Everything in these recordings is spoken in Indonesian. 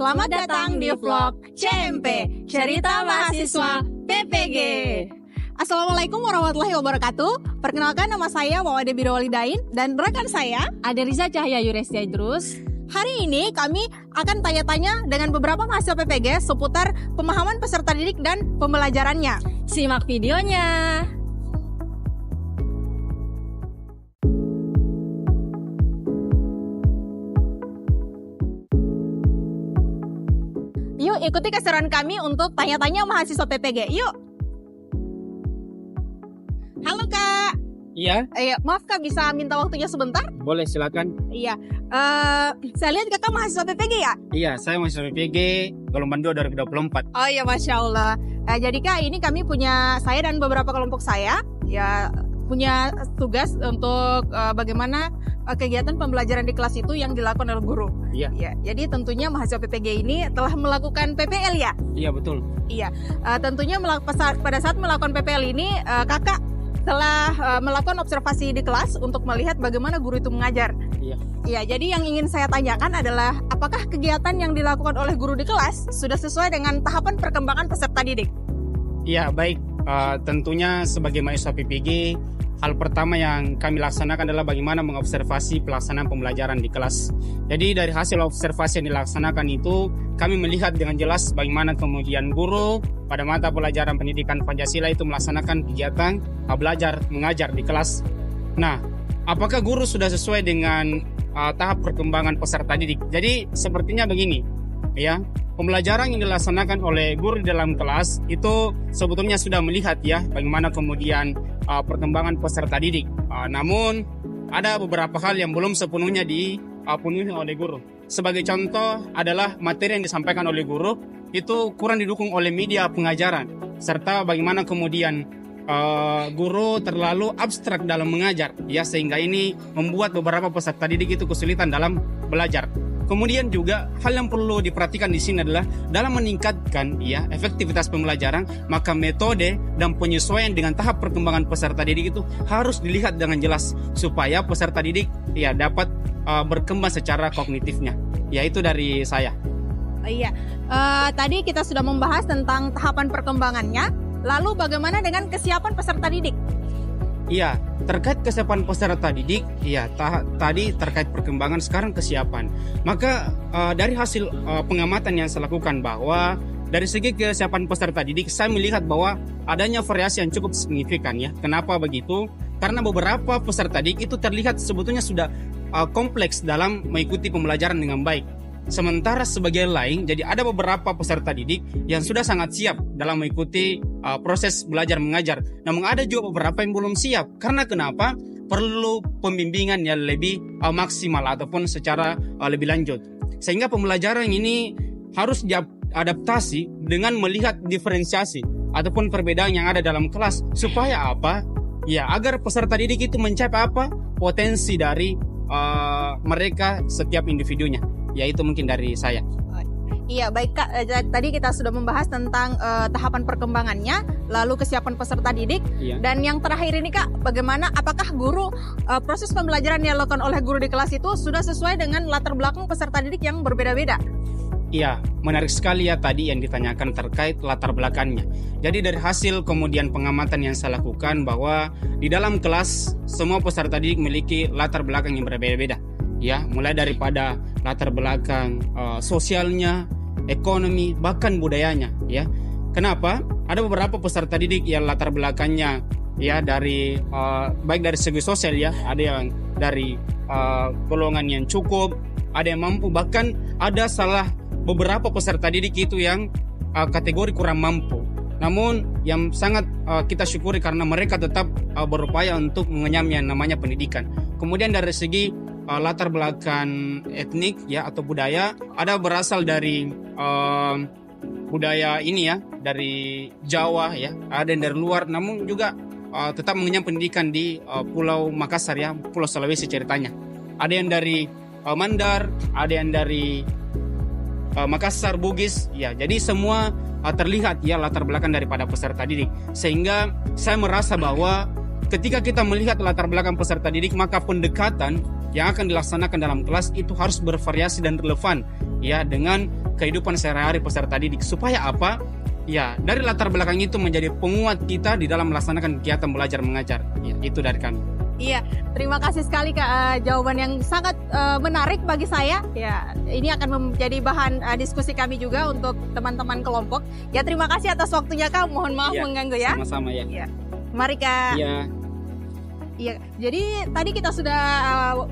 Selamat datang di vlog CMP, Cerita Mahasiswa PPG. Assalamualaikum warahmatullahi wabarakatuh. Perkenalkan, nama saya Wawade Bidawalidain dan rekan saya Aderiza Cahya Yurestia Idrus. Hari ini kami akan tanya-tanya dengan beberapa mahasiswa PPG seputar pemahaman peserta didik dan pembelajarannya. Simak videonya. Yuk ikuti keseruan kami untuk tanya-tanya mahasiswa PPG. Yuk. Halo Kak. Iya. Maaf Kak, bisa minta waktunya sebentar? Boleh, silakan. Iya. Saya lihat Kakak mahasiswa PPG ya? Iya, saya mahasiswa PPG gelombang 2 2024. Oh iya, Masya Allah. Jadi Kak, ini kami saya dan beberapa kelompok saya ya punya tugas untuk bagaimana kegiatan pembelajaran di kelas itu yang dilakukan oleh guru. Iya. Ya, jadi tentunya mahasiswa PPG ini telah melakukan PPL ya? Iya, betul. Iya. Tentunya pada saat melakukan PPL ini Kakak telah melakukan observasi di kelas untuk melihat bagaimana guru itu mengajar. Iya. Iya, jadi yang ingin saya tanyakan adalah apakah kegiatan yang dilakukan oleh guru di kelas sudah sesuai dengan tahapan perkembangan peserta didik? Iya, baik. Tentunya sebagai mahasiswa PPG, hal pertama yang kami laksanakan adalah bagaimana mengobservasi pelaksanaan pembelajaran di kelas. Jadi dari hasil observasi yang dilaksanakan itu, kami melihat dengan jelas bagaimana kemudian guru pada mata pelajaran pendidikan Pancasila itu melaksanakan kegiatan belajar mengajar di kelas. Nah, apakah guru sudah sesuai dengan tahap perkembangan peserta didik? Jadi sepertinya begini, ya. Pembelajaran yang dilaksanakan oleh guru di dalam kelas itu sebetulnya sudah melihat ya bagaimana kemudian perkembangan peserta didik. Namun ada beberapa hal yang belum sepenuhnya dipenuhi oleh guru. Sebagai contoh adalah materi yang disampaikan oleh guru itu kurang didukung oleh media pengajaran, serta bagaimana kemudian guru terlalu abstrak dalam mengajar ya, sehingga ini membuat beberapa peserta didik itu kesulitan dalam belajar. Kemudian juga hal yang perlu diperhatikan di sini adalah dalam meningkatkan ya efektivitas pembelajaran, maka metode dan penyesuaian dengan tahap perkembangan peserta didik itu harus dilihat dengan jelas supaya peserta didik ya dapat berkembang secara kognitifnya. Ya, itu dari saya. Iya. Tadi kita sudah membahas tentang tahapan perkembangannya. Lalu bagaimana dengan kesiapan peserta didik? Iya, terkait kesiapan peserta didik, ya tadi terkait perkembangan, sekarang kesiapan. Maka dari hasil pengamatan yang saya lakukan bahwa dari segi kesiapan peserta didik, saya melihat bahwa adanya variasi yang cukup signifikan ya. Kenapa begitu? Karena beberapa peserta didik itu terlihat sebetulnya sudah kompleks dalam mengikuti pembelajaran dengan baik. Sementara sebagian lain, jadi ada beberapa peserta didik yang sudah sangat siap dalam mengikuti proses belajar mengajar. Namun ada juga beberapa yang belum siap. Karena kenapa? Perlu pembimbingan yang lebih maksimal ataupun secara lebih lanjut. Sehingga pembelajaran ini harus diadaptasi dengan melihat diferensiasi ataupun perbedaan yang ada dalam kelas. Supaya apa? Ya, agar peserta didik itu mencapai apa? Potensi dari mereka setiap individunya. Ya, itu mungkin dari saya. Iya, baik Kak. Tadi kita sudah membahas tentang tahapan perkembangannya, lalu kesiapan peserta didik. Iya. Dan yang terakhir ini Kak, bagaimana apakah proses pembelajaran yang dilakukan oleh guru di kelas itu sudah sesuai dengan latar belakang peserta didik yang berbeda-beda? Iya, menarik sekali ya tadi yang ditanyakan terkait latar belakangnya. Jadi dari hasil kemudian pengamatan yang saya lakukan bahwa di dalam kelas semua peserta didik memiliki latar belakang yang berbeda-beda. Ya, mulai daripada latar belakang sosialnya, ekonomi, bahkan budayanya. Ya, kenapa? Ada beberapa peserta didik yang latar belakangnya ya dari baik dari segi sosial ya, ada yang dari golongan yang cukup, ada yang mampu, bahkan ada beberapa peserta didik itu yang kategori kurang mampu. Namun yang sangat kita syukuri karena mereka tetap berupaya untuk mengenyam yang namanya pendidikan. Kemudian dari segi latar belakang etnik ya atau budaya, ada berasal dari budaya ini ya, dari Jawa ya, ada yang dari luar, namun juga tetap mengenyam pendidikan di Pulau Makassar ya, Pulau Sulawesi ceritanya. Ada yang dari Mandar, ada yang dari Makassar, Bugis ya. Jadi semua terlihat ya latar belakang daripada peserta didik, sehingga saya merasa bahwa ketika kita melihat latar belakang peserta didik, maka pendekatan yang akan dilaksanakan dalam kelas itu harus bervariasi dan relevan ya dengan kehidupan sehari-hari peserta didik. Supaya apa? Ya, dari latar belakang itu menjadi penguat kita di dalam melaksanakan kegiatan belajar mengajar. Ya, itu dari kami. Iya, terima kasih sekali Kak, jawaban yang sangat menarik bagi saya. Ya, ini akan menjadi bahan diskusi kami juga untuk teman-teman kelompok. Ya, terima kasih atas waktunya Kak. Mohon maaf mengganggu ya. Sama-sama ya. Ya. Mari Kak. Iya. Iya, jadi tadi kita sudah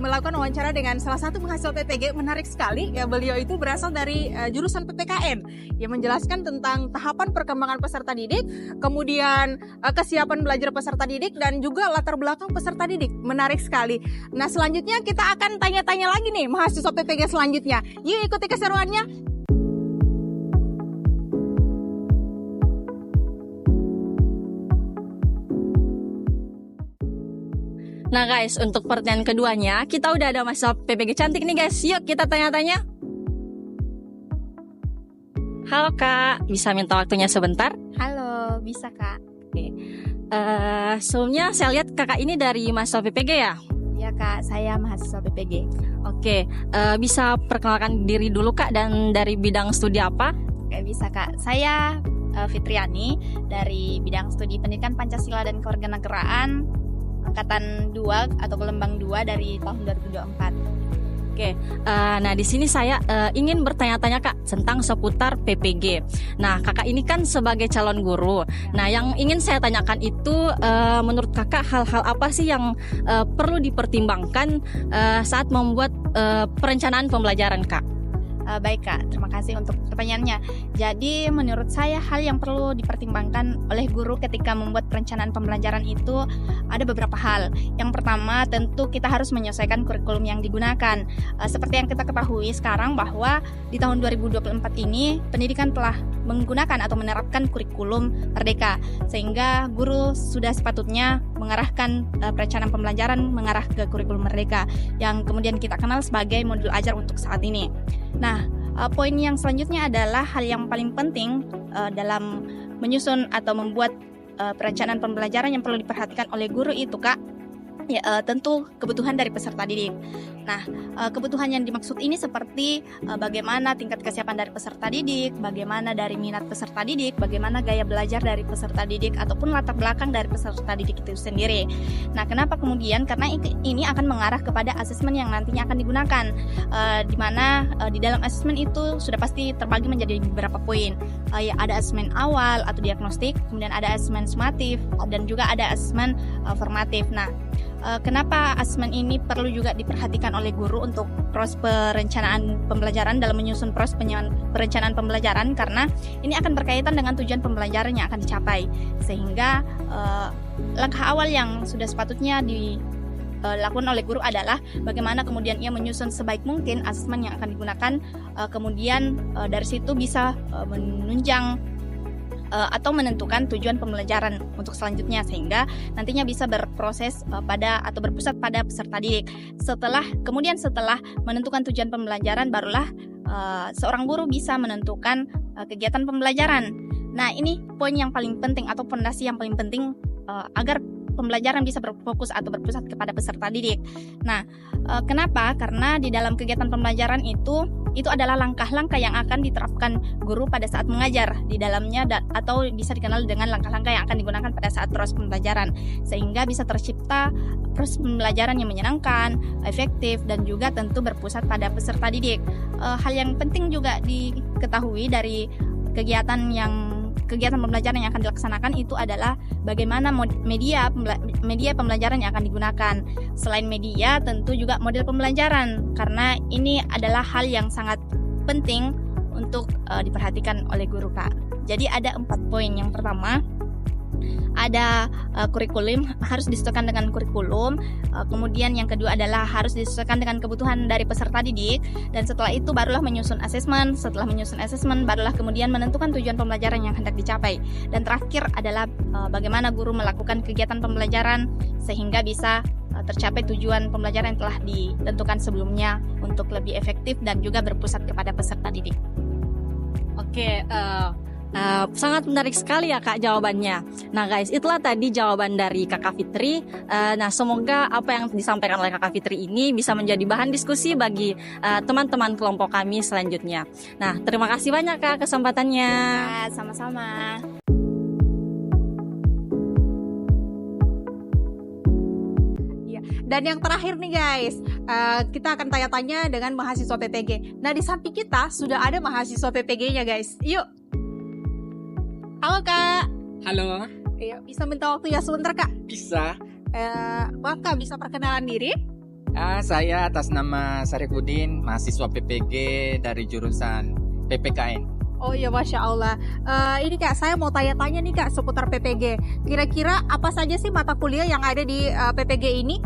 melakukan wawancara dengan salah satu mahasiswa PPG. Menarik sekali ya, beliau itu berasal dari jurusan PPKN yang menjelaskan tentang tahapan perkembangan peserta didik, kemudian kesiapan belajar peserta didik, dan juga latar belakang peserta didik. Menarik sekali. Nah, selanjutnya kita akan tanya-tanya lagi nih mahasiswa PPG selanjutnya. Yuk ikuti keseruannya. Nah guys, untuk pertanyaan keduanya, kita udah ada mahasiswa PPG cantik nih guys. Yuk kita tanya-tanya. Halo Kak, bisa minta waktunya sebentar? Halo, bisa Kak. Sebelumnya saya lihat kakak ini dari mahasiswa PPG ya? Ya Kak, saya mahasiswa PPG. Oke, bisa perkenalkan diri dulu Kak, dan dari bidang studi apa? Oke, bisa Kak. Saya Fitriani dari bidang studi pendidikan Pancasila dan Kewarganegaraan angkatan 2 atau gelombang 2 dari tahun 2024. Oke, nah di sini saya ingin bertanya-tanya Kak tentang seputar PPG. Nah kakak ini kan sebagai calon guru. Nah yang ingin saya tanyakan itu menurut kakak hal-hal apa sih yang perlu dipertimbangkan saat membuat perencanaan pembelajaran Kak? Baik Kak, terima kasih untuk pertanyaannya. Jadi menurut saya hal yang perlu dipertimbangkan oleh guru ketika membuat perencanaan pembelajaran itu ada beberapa hal. Yang pertama tentu kita harus menyesuaikan kurikulum yang digunakan. Seperti yang kita ketahui sekarang bahwa di tahun 2024 ini pendidikan telah menggunakan atau menerapkan kurikulum Merdeka, sehingga guru sudah sepatutnya mengarahkan perencanaan pembelajaran mengarah ke kurikulum Merdeka yang kemudian kita kenal sebagai modul ajar untuk saat ini. Nah, poin yang selanjutnya adalah hal yang paling penting dalam menyusun atau membuat perencanaan pembelajaran yang perlu diperhatikan oleh guru itu Kak, ya, tentu kebutuhan dari peserta didik. Nah, kebutuhan yang dimaksud ini seperti bagaimana tingkat kesiapan dari peserta didik, bagaimana dari minat peserta didik, bagaimana gaya belajar dari peserta didik, ataupun latar belakang dari peserta didik itu sendiri. Nah, kenapa kemudian? Karena ini akan mengarah kepada asesmen yang nantinya akan digunakan, di mana di dalam asesmen itu sudah pasti terbagi menjadi beberapa poin. Ya, ada asesmen awal atau diagnostik, kemudian ada asesmen sumatif, dan juga ada asesmen formatif. Nah, kenapa asesmen ini perlu juga diperhatikan oleh guru untuk proses perencanaan pembelajaran dalam menyusun proses perencanaan pembelajaran, karena ini akan berkaitan dengan tujuan pembelajaran yang akan dicapai, sehingga langkah awal yang sudah sepatutnya dilakukan oleh guru adalah bagaimana kemudian ia menyusun sebaik mungkin asesmen yang akan digunakan, kemudian dari situ bisa menunjang atau menentukan tujuan pembelajaran untuk selanjutnya, sehingga nantinya bisa berproses pada atau berpusat pada peserta didik. Setelah menentukan tujuan pembelajaran, barulah seorang guru bisa menentukan kegiatan pembelajaran. Nah, ini poin yang paling penting atau fondasi yang paling penting agar pembelajaran bisa berfokus atau berpusat kepada peserta didik. Nah, kenapa? Karena di dalam kegiatan pembelajaran itu adalah langkah-langkah yang akan diterapkan guru pada saat mengajar di dalamnya, atau bisa dikenal dengan langkah-langkah yang akan digunakan pada saat proses pembelajaran, sehingga bisa tercipta proses pembelajaran yang menyenangkan, efektif, dan juga tentu berpusat pada peserta didik. Hal yang penting juga diketahui dari kegiatan pembelajaran yang akan dilaksanakan itu adalah bagaimana media pembelajaran yang akan digunakan. Selain media, tentu juga model pembelajaran, karena ini adalah hal yang sangat penting untuk diperhatikan oleh guru Kak. Jadi ada 4 poin. Yang pertama, ada kurikulum, harus disesuaikan dengan kurikulum. Kemudian yang kedua adalah harus disesuaikan dengan kebutuhan dari peserta didik. Dan setelah itu barulah menyusun asesmen. Setelah menyusun asesmen, barulah kemudian menentukan tujuan pembelajaran yang hendak dicapai. Dan terakhir adalah bagaimana guru melakukan kegiatan pembelajaran sehingga bisa tercapai tujuan pembelajaran yang telah ditentukan sebelumnya untuk lebih efektif dan juga berpusat kepada peserta didik. Oke, sangat menarik sekali ya Kak jawabannya. Nah guys, itulah tadi jawaban dari Kakak Fitri. Nah semoga apa yang disampaikan oleh Kakak Fitri ini bisa menjadi bahan diskusi bagi teman-teman kelompok kami selanjutnya. Nah terima kasih banyak Kak kesempatannya. Ya, sama-sama. Dan yang terakhir nih guys, kita akan tanya-tanya dengan mahasiswa PPG. Nah di samping kita sudah ada mahasiswa PPG-nya guys. Yuk. Halo Kak. Halo, Iya, bisa minta waktu ya sebentar Kak? bisa. Kak bisa perkenalan diri? Saya atas nama Sarifudin, mahasiswa PPG dari jurusan PPKN. Oh iya, Masya Allah. Ini Kak, saya mau tanya-tanya nih Kak seputar PPG. Kira-kira apa saja sih mata kuliah yang ada di PPG ini?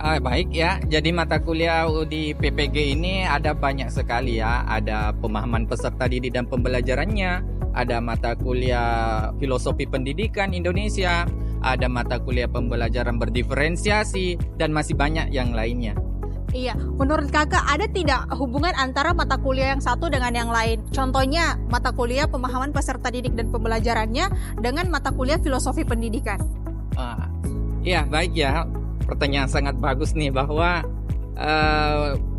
Baik ya, jadi mata kuliah di PPG ini ada banyak sekali ya. Ada pemahaman peserta didik dan pembelajarannya, ada mata kuliah filosofi pendidikan Indonesia, ada mata kuliah pembelajaran berdiferensiasi, dan masih banyak yang lainnya. Iya, menurut Kakak ada tidak hubungan antara mata kuliah yang satu dengan yang lain? Contohnya mata kuliah pemahaman peserta didik dan pembelajarannya dengan mata kuliah filosofi pendidikan. Ya, baik ya. Pertanyaan sangat bagus nih, bahwa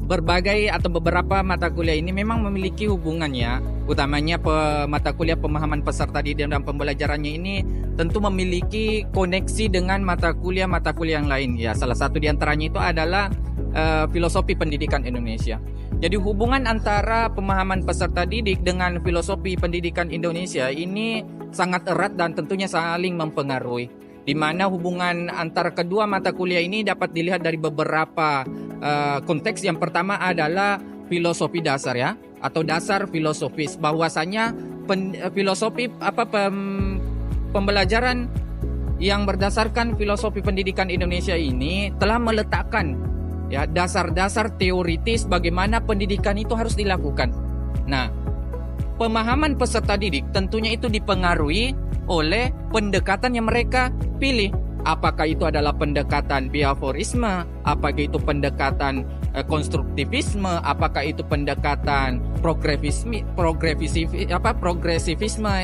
berbagai atau beberapa mata kuliah ini memang memiliki hubungannya. Utamanya mata kuliah pemahaman peserta didik dan pembelajarannya ini tentu memiliki koneksi dengan mata kuliah yang lain. Ya, salah satu di antaranya itu adalah filosofi pendidikan Indonesia. Jadi hubungan antara pemahaman peserta didik dengan filosofi pendidikan Indonesia ini sangat erat dan tentunya saling mempengaruhi. Di mana hubungan antara kedua mata kuliah ini dapat dilihat dari beberapa konteks. Yang pertama adalah filosofi dasar ya, atau dasar filosofis. Bahwasanya pembelajaran yang berdasarkan filosofi pendidikan Indonesia ini telah meletakkan ya dasar-dasar teoritis bagaimana pendidikan itu harus dilakukan. Nah, pemahaman peserta didik tentunya itu dipengaruhi oleh pendekatan yang mereka pilih. Apakah itu adalah pendekatan behaviorisme, apakah itu pendekatan konstruktivisme, apakah itu pendekatan progresivisme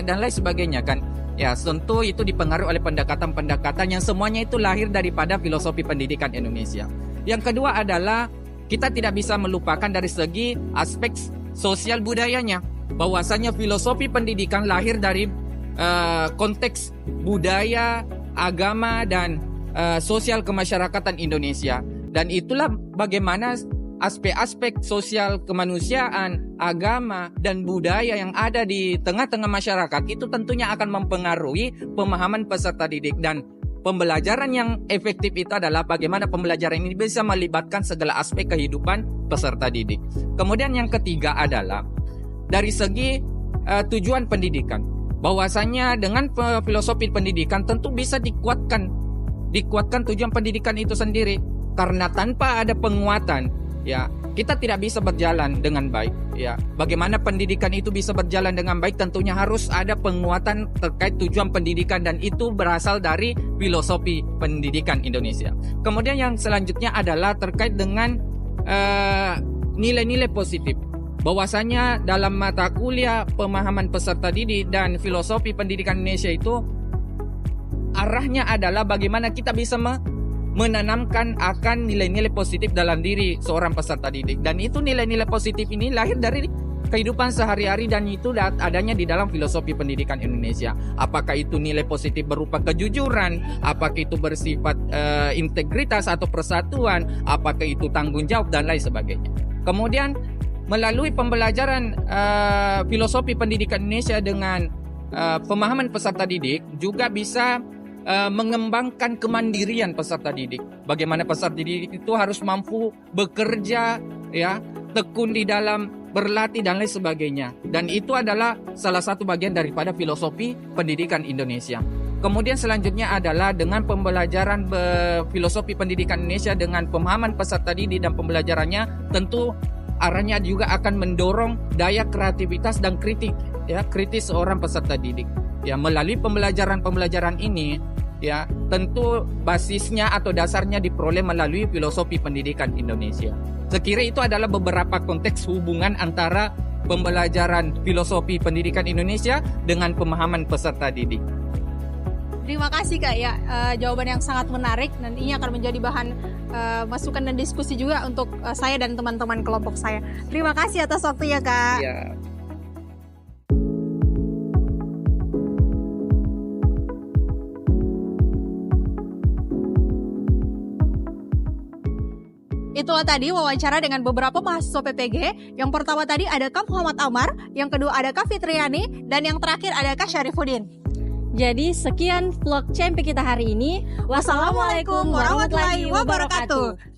dan lain sebagainya kan. Ya, tentu itu dipengaruhi oleh pendekatan-pendekatan yang semuanya itu lahir daripada filosofi pendidikan Indonesia. Yang kedua adalah kita tidak bisa melupakan dari segi aspek sosial budayanya. Bahwasanya filosofi pendidikan lahir dari konteks budaya, agama, dan sosial kemasyarakatan Indonesia. Dan itulah bagaimana aspek-aspek sosial kemanusiaan, agama, dan budaya yang ada di tengah-tengah masyarakat itu tentunya akan mempengaruhi pemahaman peserta didik. Dan pembelajaran yang efektif itu adalah bagaimana pembelajaran ini bisa melibatkan segala aspek kehidupan peserta didik. Kemudian yang ketiga adalah dari segi tujuan pendidikan. Bahwasanya dengan filosofi pendidikan tentu bisa dikuatkan tujuan pendidikan itu sendiri. Karena tanpa ada penguatan, ya kita tidak bisa berjalan dengan baik. Ya, bagaimana pendidikan itu bisa berjalan dengan baik? Tentunya harus ada penguatan terkait tujuan pendidikan, dan itu berasal dari filosofi pendidikan Indonesia. Kemudian yang selanjutnya adalah terkait dengan nilai-nilai positif. Bahwasanya dalam mata kuliah pemahaman peserta didik dan filosofi pendidikan Indonesia itu arahnya adalah bagaimana kita bisa menanamkan akan nilai-nilai positif dalam diri seorang peserta didik. Dan itu nilai-nilai positif ini lahir dari kehidupan sehari-hari, dan itu adanya di dalam filosofi pendidikan Indonesia. Apakah itu nilai positif berupa kejujuran, apakah itu bersifat integritas atau persatuan, apakah itu tanggung jawab, dan lain sebagainya. Kemudian melalui pembelajaran filosofi pendidikan Indonesia dengan pemahaman peserta didik juga bisa mengembangkan kemandirian peserta didik. Bagaimana peserta didik itu harus mampu bekerja, ya, tekun di dalam berlatih dan lain sebagainya. Dan itu adalah salah satu bagian daripada filosofi pendidikan Indonesia. Kemudian selanjutnya adalah dengan pembelajaran filosofi pendidikan Indonesia dengan pemahaman peserta didik dan pembelajarannya, tentu arahnya juga akan mendorong daya kreativitas dan kritis seorang peserta didik. Ya, melalui pembelajaran ini, ya, tentu basisnya atau dasarnya diperoleh melalui filosofi pendidikan Indonesia. Sekira itu adalah beberapa konteks hubungan antara pembelajaran filosofi pendidikan Indonesia dengan pemahaman peserta didik. Terima kasih Kak ya, jawaban yang sangat menarik dan ini akan menjadi bahan masukan dan diskusi juga untuk saya dan teman-teman kelompok saya. Terima kasih atas waktunya Kak. Ya. Itulah tadi wawancara dengan beberapa mahasiswa PPG. Yang pertama tadi ada Kak Muhammad Amar, yang kedua ada Kak Fitriani, dan yang terakhir ada Kak Syarifuddin. Jadi sekian vlog CMP kita hari ini. Wassalamualaikum warahmatullahi wabarakatuh.